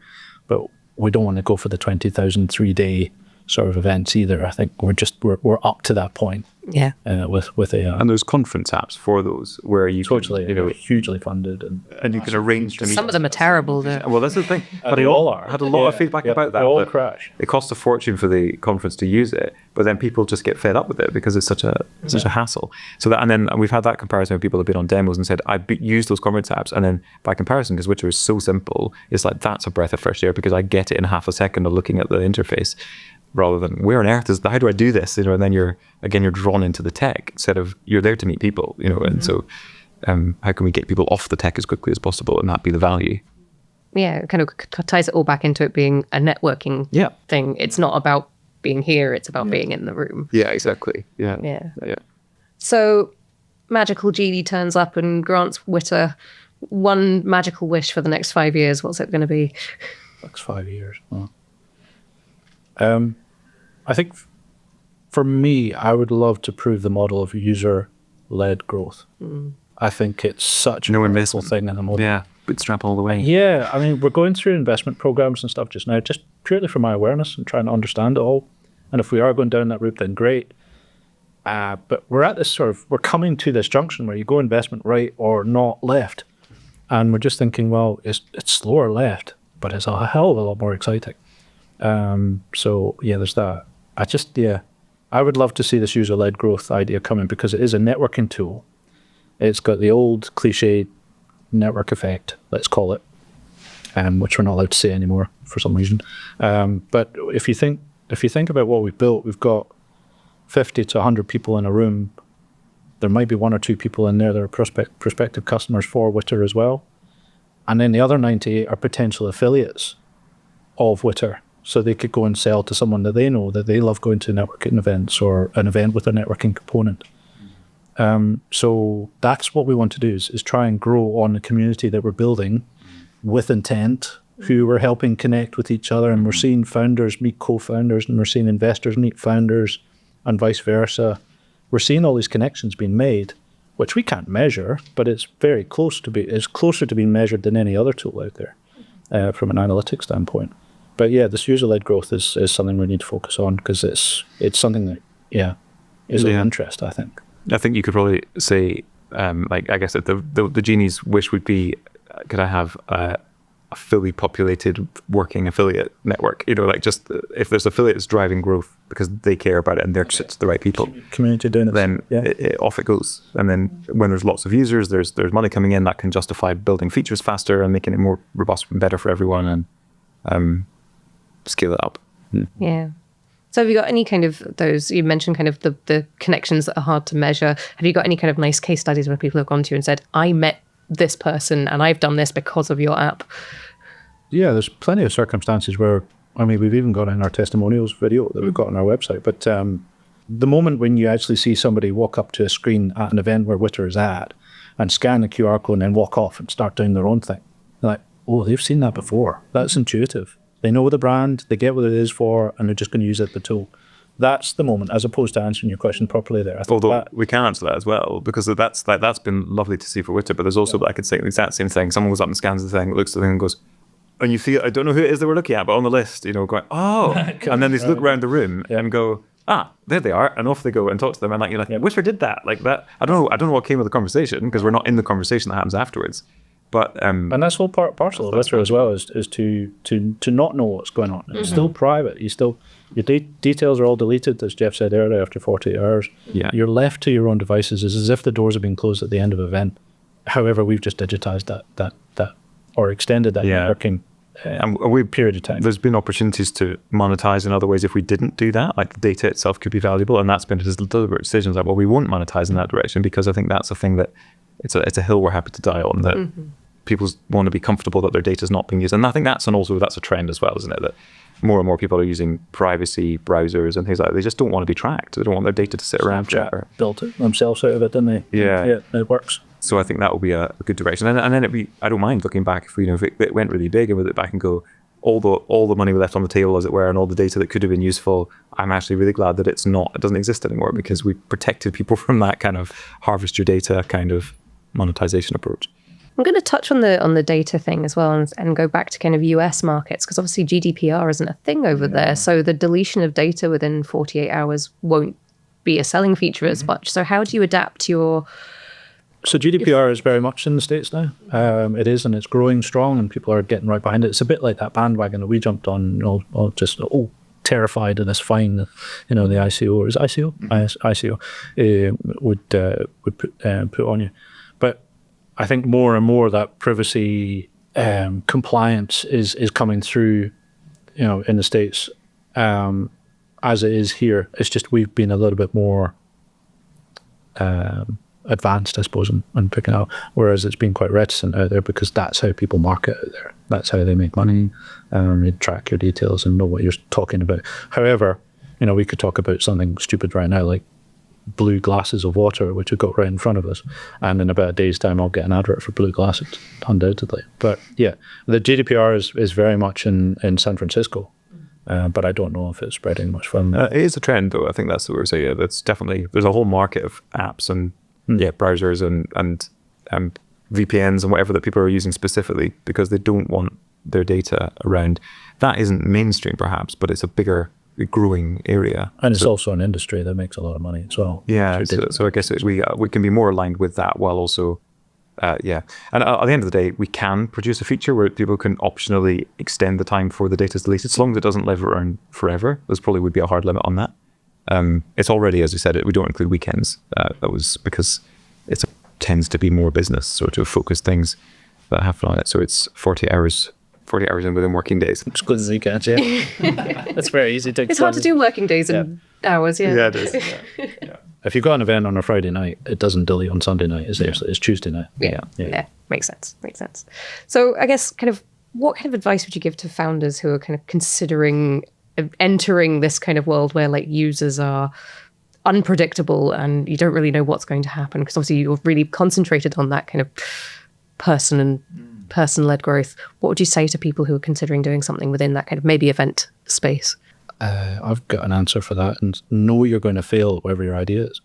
But we don't want to go for the 20,000 3-day sort of events either. I think we're up to that point. Yeah. With AI. And there's conference apps for those where you totally, can, hugely funded, and you can arrange to meet. Some of them are terrible, though. Well, that's the thing. But they all are. Had a lot of feedback about that. They all crash. It costs a fortune for the conference to use it, but then people just get fed up with it because it's such a hassle. So and then we've had that comparison where people have been on demos and said, I use those conference apps, and then by comparison, because WITR is so simple, it's like that's a breath of fresh air because I get it in half a second of looking at the interface. Rather than where on earth how do I do this? And then you're drawn into the tech instead of you're there to meet people, and so how can we get people off the tech as quickly as possible and that be the value? Yeah, it kind of ties it all back into it being a networking thing. It's not about being here, it's about being in the room. Yeah, exactly. Yeah. So magical genie turns up and grants WITR one magical wish for the next 5 years. What's it going to be? Next 5 years. I think for me, I would love to prove the model of user-led growth. I think it's such a wonderful thing in the moment. Yeah, bootstrap all the way. Yeah, I mean, we're going through investment programs and stuff just now, just purely for my awareness and trying to understand it all. And if we are going down that route, then great. But we're at this we're coming to this junction where you go investment right or not left. And we're just thinking, well, it's slower left, but it's a hell of a lot more exciting. So yeah, there's that. I would love to see this user-led growth idea coming because it is a networking tool. It's got the old cliche network effect, let's call it, which we're not allowed to say anymore for some reason. But if you think about what we've built, we've got 50 to 100 people in a room. There might be 1 or 2 people in there that are prospective customers for WITR as well. And then the other 98 are potential affiliates of WITR. So they could go and sell to someone that they know that they love going to networking events or an event with a networking component. So that's what we want to do is try and grow on the community that we're building with intent, who we're helping connect with each other. And we're seeing founders meet co-founders, and we're seeing investors meet founders, and vice versa. We're seeing all these connections being made, which we can't measure, but it's very it's closer to being measured than any other tool out there from an analytics standpoint. But yeah, this user-led growth is something we need to focus on because it's something that is of interest, I think. I think you could probably say, I guess that the genie's wish would be, could I have a fully populated working affiliate network? Just if there's affiliates driving growth because they care about it and they're just the right people. Community doing it. Then off it goes. And then when there's lots of users, there's money coming in that can justify building features faster and making it more robust and better for everyone and scale it up. Yeah. So have you got any kind of those, you mentioned kind of the connections that are hard to measure. Have you got any kind of nice case studies where people have gone to you and said, I met this person and I've done this because of your app? Yeah, there's plenty of circumstances where, we've even got in our testimonials video that we've got on our website, but the moment when you actually see somebody walk up to a screen at an event where WITR is at and scan the QR code and then walk off and start doing their own thing, they're like, oh, they've seen that before. That's intuitive. They know the brand, they get what it is for, and they're just going to use it as the tool. That's the moment, as opposed to answering your question properly there. Although we can answer that as well, because that's been lovely to see for WITR, but there's also, I could say the exact same thing. Someone goes up and scans the thing, looks at the thing and goes, and you feel, I don't know who it is that we're looking at, but on the list, going, oh, and then they look around the room and go, there they are, and off they go and talk to them, and WITR did that, like that. I don't know what came with the conversation, because we're not in the conversation that happens afterwards. But and that's whole parcel of WITR as well is to not know what's going on. It's still private. Your details are all deleted, as Geoff said earlier, after 48 hours. Yeah. You're left to your own devices. It's as if the doors have been closed at the end of an event. However, we've just digitized or extended that networking period of time. There's been opportunities to monetize in other ways if we didn't do that. Like the data itself could be valuable, and that's been his deliberate decisions. Like, well, we won't monetize in that direction because I think that's a thing that it's a hill we're happy to die on. That people want to be comfortable that their data is not being used, and I think that's a trend as well, isn't it? That more and more people are using privacy browsers and things like that. They just don't want to be tracked. They don't want their data to sit around forever. Built it themselves out of it, didn't they? Yeah, it works. So I think that will be a good direction. And then I don't mind looking back if it went really big and we look back and go, all the money we left on the table, as it were, and all the data that could have been useful, I'm actually really glad that it doesn't exist anymore, because we protected people from that kind of harvest your data kind of monetization approach. I'm going to touch on the data thing as well, and go back to kind of US markets, because obviously GDPR isn't a thing over there. So the deletion of data within 48 hours won't be a selling feature as much. So how do you adapt your... So GDPR is very much in the States now. It is, and it's growing strong, and people are getting right behind it. It's a bit like that bandwagon that we jumped on, terrified of this fine, the ICO, or is it ICO? ICO would put on you. But I think more and more that privacy compliance is coming through, in the States, as it is here. It's just we've been a little bit more advanced, I suppose, and picking out, whereas it's been quite reticent out there, because that's how people market out there. That's how they make money. They track your details and know what you're talking about. However, we could talk about something stupid right now, like blue glasses of water, which we've got right in front of us, and in about a day's time I'll get an advert for blue glasses, undoubtedly. But yeah, the GDPR is very much in San Francisco, but I don't know if it's spreading much further. It is a trend, though. I think that's what we're saying. Yeah, that's definitely, there's a whole market of apps and browsers and VPNs and whatever that people are using specifically because they don't want their data around. That isn't mainstream, perhaps, but it's a bigger, growing area. And it's also an industry that makes a lot of money as well. Yeah, so I guess we can be more aligned with that while also, And at the end of the day, we can produce a feature where people can optionally extend the time before the data is deleted, as long as it doesn't live around forever. There's probably would be a hard limit on that. It's already, as you said, we don't include weekends. That was because it tends to be more business sort of focused things that happen on it. So it's 40 hours in within working days. Exclusive weekends, yeah. That's very easy to explain. It's hard to do working days and hours, yeah. Yeah, it is. Yeah. If you've got an event on a Friday night, it doesn't delete on Sunday night. It's Tuesday night. Yeah. Makes sense. So I guess what kind of advice would you give to founders who are kind of considering entering this kind of world where like users are unpredictable and you don't really know what's going to happen? Because obviously you're really concentrated on that kind of person-led growth. What would you say to people who are considering doing something within that kind of maybe event space? I've got an answer for that, and know you're going to fail at whatever your idea is.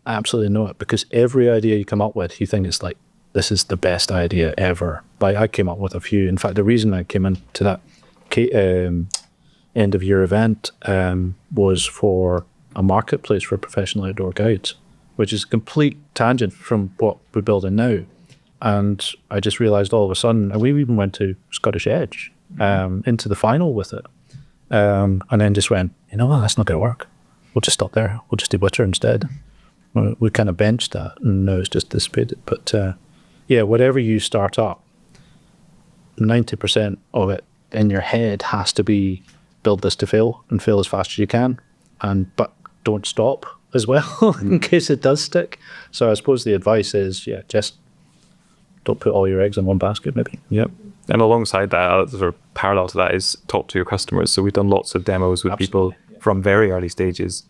Absolutely know it, because every idea you come up with, you think it's like, this is the best idea ever. Like I came up with a few. In fact, the reason I came into that end of year event was for a marketplace for professional outdoor guides, which is a complete tangent from what we're building now. And I just realized all of a sudden, and we even went to Scottish Edge into the final with it. And then just went, that's not going to work. We'll just stop there. We'll just do WITR instead. We kind of benched that, and now it's just dissipated. But whatever you start up, 90% of it in your head has to be build this to fail and fail as fast as you can. But don't stop as well in case it does stick. So I suppose the advice is, just don't put all your eggs in one basket, maybe. Yep. And alongside that, sort of parallel to that is talk to your customers. So we've done lots of demos with people from very early stages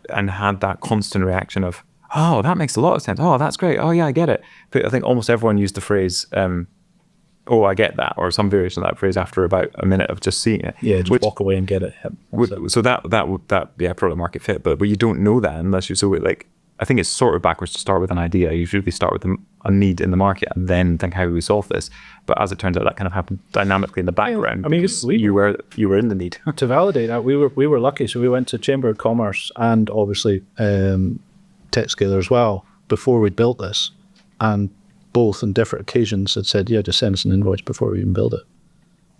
and had that constant reaction of, oh, that makes a lot of sense. Oh, that's great. Oh, yeah, I get it. But I think almost everyone used the phrase, oh, I get that, or some variation of that phrase after about a minute of just seeing it. Yeah, just walk away and get it. So that would product market fit. But you don't know that unless I think it's sort of backwards to start with an idea. You usually start with a need in the market and then think, how do we solve this? But as it turns out, that kind of happened dynamically in the background. I mean, you were in the need. To validate that, we were lucky. So we went to Chamber of Commerce and obviously TechScaler as well before we built this, and both on different occasions had said, just send us an invoice before we even build it,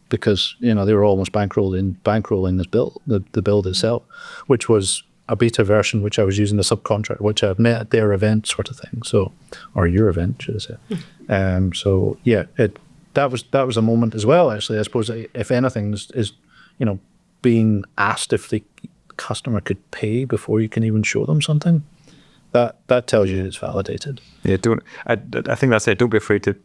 because they were almost bankrolling this build, the build itself, which was a beta version, which I was using the subcontract, which I've met at their event sort of thing. So, or your event, should I say. that was a moment as well. Actually, I suppose if anything is being asked if the customer could pay before you can even show them something, that tells you it's validated. Yeah, I think that's it. Don't be afraid to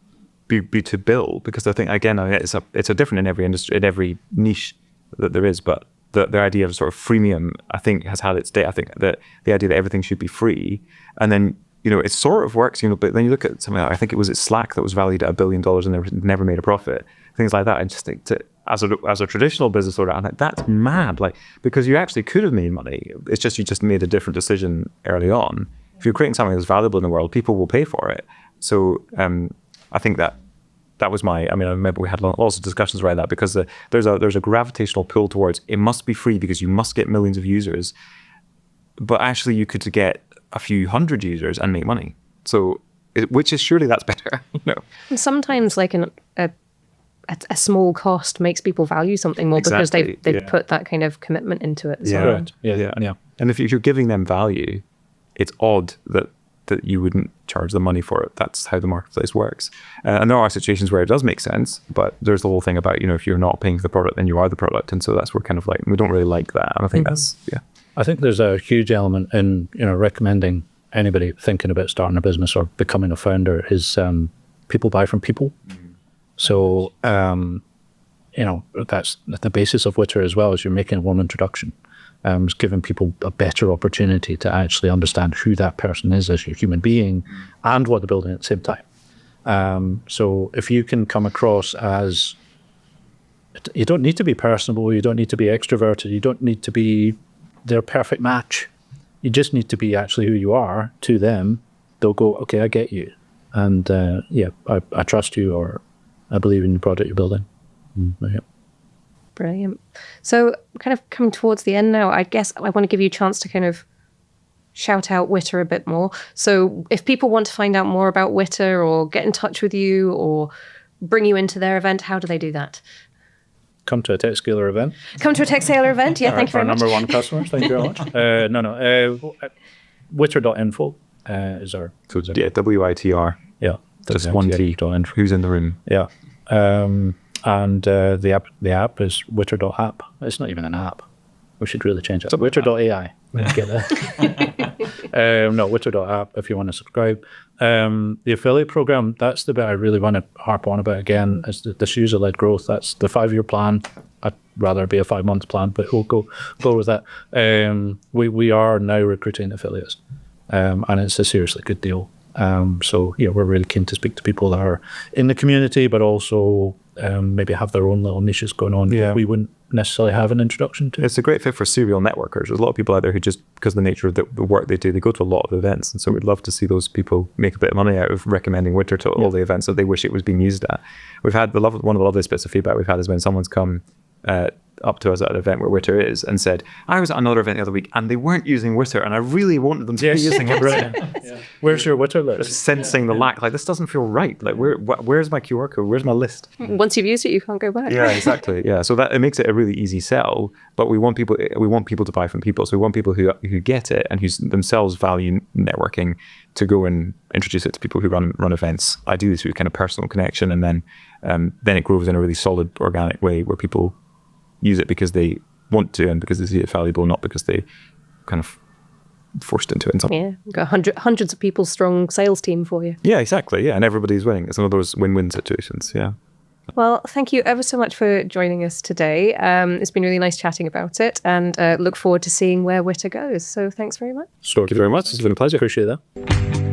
be to bill, because I think again it's a different in every industry, in every niche that there is, but the idea of sort of freemium, I think, has had its day. I think that the idea that everything should be free, and then it sort of works, but then you look at something like, I think it was Slack that was valued at $1 billion and never made a profit, things like that. And just think as a traditional business owner, I'm like, that's mad, like, because you actually could have made money. It's just you just made a different decision early on. If you're creating something that's valuable in the world, people will pay for it. So I think that was I remember we had lots of discussions around that, because there's a gravitational pull towards it must be free because you must get millions of users, but actually you could get a few hundred users and make money. So, which is surely that's better, And sometimes like a small cost makes people value something more, exactly, because they've put that kind of commitment into it. Yeah, right. Yeah. And if you're giving them value, it's odd that you wouldn't charge them money for it. That's how the marketplace works. And there are situations where it does make sense, but there's the whole thing about, if you're not paying for the product, then you are the product. And so that's where kind of like, we don't really like that. And I think that's, I think there's a huge element in, recommending anybody thinking about starting a business or becoming a founder is people buy from people. So, that's the basis of WITR as well, is you're making a warm introduction. It's giving people a better opportunity to actually understand who that person is as a human being and what they're building at the same time. So if you can come across as, you don't need to be personable, you don't need to be extroverted, you don't need to be their perfect match. You just need to be actually who you are to them. They'll go, okay, I get you. And I trust you, or I believe in the product you're building. Yeah. Brilliant. So kind of coming towards the end now, I guess I want to give you a chance to kind of shout out WITR a bit more. So if people want to find out more about WITR or get in touch with you or bring you into their event, how do they do that? Come to a TechScaler event. Come to a TechScaler event. Yeah, thank you very much. Our number one customers. Thank you very much. WITR.info is our... So yeah, WITR. Yeah. Just one T. Who's in the room? Yeah. And the app is WITR.app. It's not even an app. We should really change it. WITR.ai. Get that. No, WITR.app if you want to subscribe. The affiliate program, that's the bit I really want to harp on about again, is this user-led growth. That's the 5-year plan. I'd rather be a 5-month plan, but we'll go with that. We are now recruiting affiliates, and it's a seriously good deal. So we're really keen to speak to people that are in the community, but also maybe have their own little niches going on. Yeah. We wouldn't necessarily have an introduction to. It's a great fit for serial networkers. There's a lot of people out there who just, because of the nature of the work they do, they go to a lot of events. And so we'd love to see those people make a bit of money out of recommending WITR to all the events that they wish it was being used at. We've had one of the loveliest bits of feedback we've had is when someone's come up to us at an event where WITR is and said, I was at another event the other week and they weren't using WITR and I really wanted them to be using it. Right. Where's your WITR list? Just sensing the lack. Like, this doesn't feel right. Like, where's my QR code? Where's my list? Once you've used it, you can't go back. Yeah, exactly. Yeah, so that it makes it a really easy sell. But we want people to buy from people. So we want people who get it and who themselves value networking to go and introduce it to people who run events. Ideally through kind of personal connection, and then it grows in a really solid, organic way where people use it because they want to and because they see it valuable, not because they kind of forced into it. Yeah, we've got hundreds of people strong sales team for you. Yeah, exactly. Yeah, and everybody's winning. It's one of those win-win situations. Yeah. Well, thank you ever so much for joining us today. It's been really nice chatting about it, and look forward to seeing where WITR goes. So thanks very much. Thank you very much. It's been a pleasure. Appreciate that.